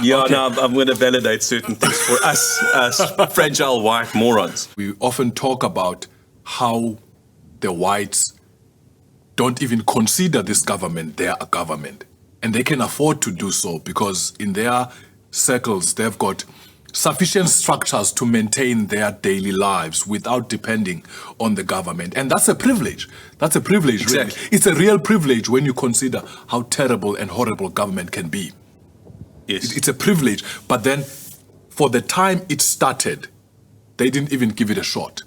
Yeah, Okay. no, I'm going to validate certain things for us fragile white morons. We often talk about how the whites don't even consider this government their government. And they can afford to do so because in their circles, they've got sufficient structures to maintain their daily lives without depending on the government. And that's a privilege. That's a privilege, Exactly. really. It's a real privilege when you consider how terrible and horrible government can be. Yes. It's a privilege. But then, for the time it started, they didn't even give it a shot.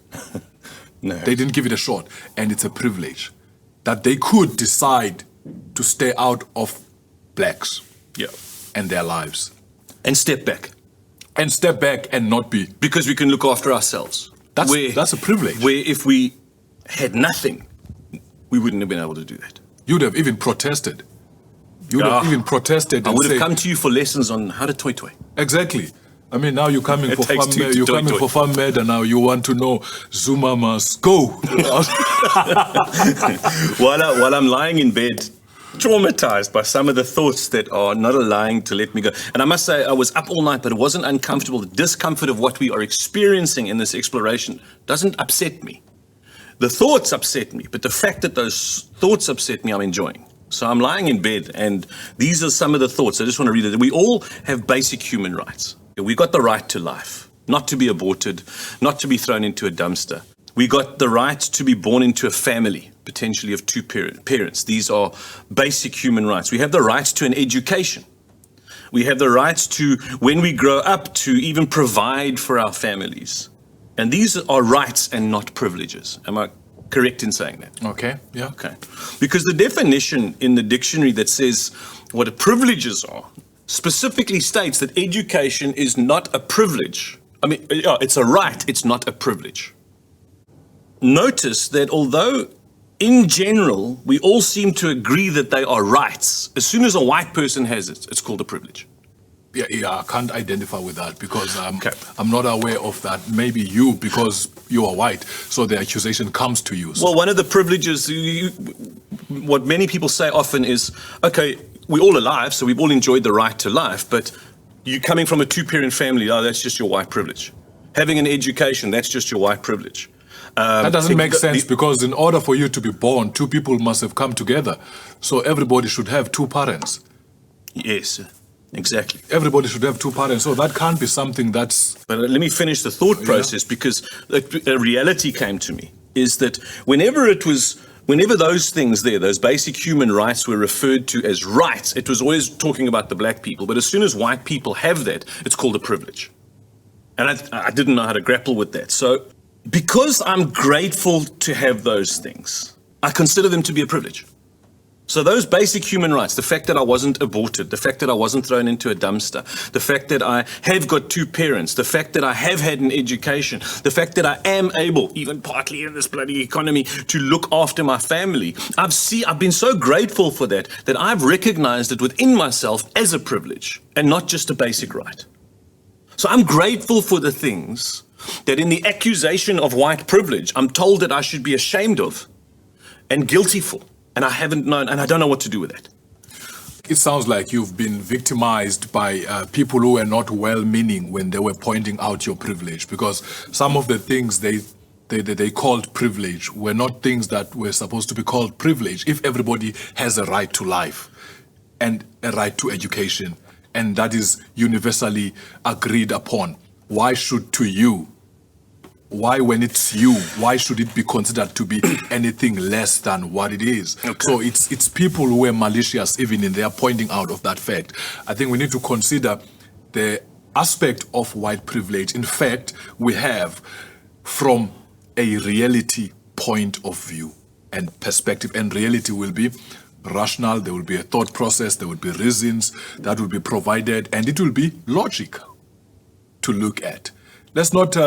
No. They didn't give it a shot. And it's a privilege that they could decide to stay out of blacks Yeah. and their lives. And step back. And step back and not be. Because we can look after ourselves. That's a privilege. Where if we had nothing, we wouldn't have been able to do that. You'd have even protested. You'd have even protested. I and would have say- come to you for lessons on how to toy. Exactly. I mean, now you're coming It for takes fun. two to You're toy coming toy. for fun murder now. You want to know Zuma must go. While I'm lying in bed, traumatized by some of the thoughts that are not allowing to let me go. And I must say, I was up all night, but it wasn't uncomfortable. The discomfort of what we are experiencing in this exploration doesn't upset me. The thoughts upset me, but the fact that those thoughts upset me, I'm enjoying. So I'm lying in bed, and these are some of the thoughts. I just want to read it. We all have basic human rights. We've got the right to life, not to be aborted, not to be thrown into a dumpster. We got the right to be born into a family, potentially of two parents. These are basic human rights. We have the right to an education. We have the right to, when we grow up, to even provide for our families. And these are rights and not privileges. Am I correct in saying that? Okay, yeah. Okay. Because the definition in the dictionary that says what privileges are specifically states that education is not a privilege. I mean, yeah, it's a right, it's not a privilege. Notice that although in general we all seem to agree that they are rights, as soon as a white person has it, it's called a privilege. Yeah, I can't identify with that because Okay. I'm not aware of that. Maybe you, because you are white, so the accusation comes to you. So Well, one of the privileges, what many people say often is, okay, we're all alive, so we've all enjoyed the right to life, but you coming from a two-parent family, oh, that's just your white privilege. Having an education, that's just your white privilege. that doesn't make sense because in order for you to be born, two people must have come together. So everybody should have two parents. Yes, exactly. Everybody should have two parents. So that can't be something that's... But let me finish the thought process because a reality came to me is that whenever those things there, those basic human rights were referred to as rights, it was always talking about the black people. But as soon as white people have that, it's called a privilege. And I didn't know how to grapple with that. So because I'm grateful to have those things, I consider them to be a privilege. So those basic human rights, the fact that I wasn't aborted, the fact that I wasn't thrown into a dumpster, the fact that I have got two parents, the fact that I have had an education, the fact that I am able, even partly in this bloody economy, to look after my family. I've been so grateful for that I've recognized it within myself as a privilege and not just a basic right. So I'm grateful for the things that in the accusation of white privilege, I'm told that I should be ashamed of and guilty for. And I haven't known, and I don't know what to do with that. It sounds like you've been victimized by people who were not well-meaning when they were pointing out your privilege, because some of the things they called privilege were not things that were supposed to be called privilege. If everybody has a right to life and a right to education, and that is universally agreed upon, why when it's you, why should it be considered to be anything less than what it is? Okay. So it's people who are malicious even in their pointing out of that fact. I think we need to consider the aspect of white privilege. In fact, we have from a reality point of view and perspective. And reality will be rational, there will be a thought process, there will be reasons that will be provided, and it will be logic to look at. Let's not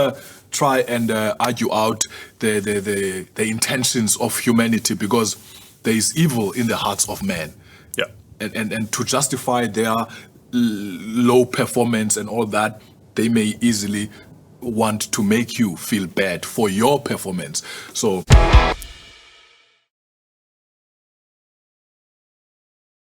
try and argue out the intentions of humanity, because there is evil in the hearts of men. Yeah. And to justify their low performance and all that, they may easily want to make you feel bad for your performance. So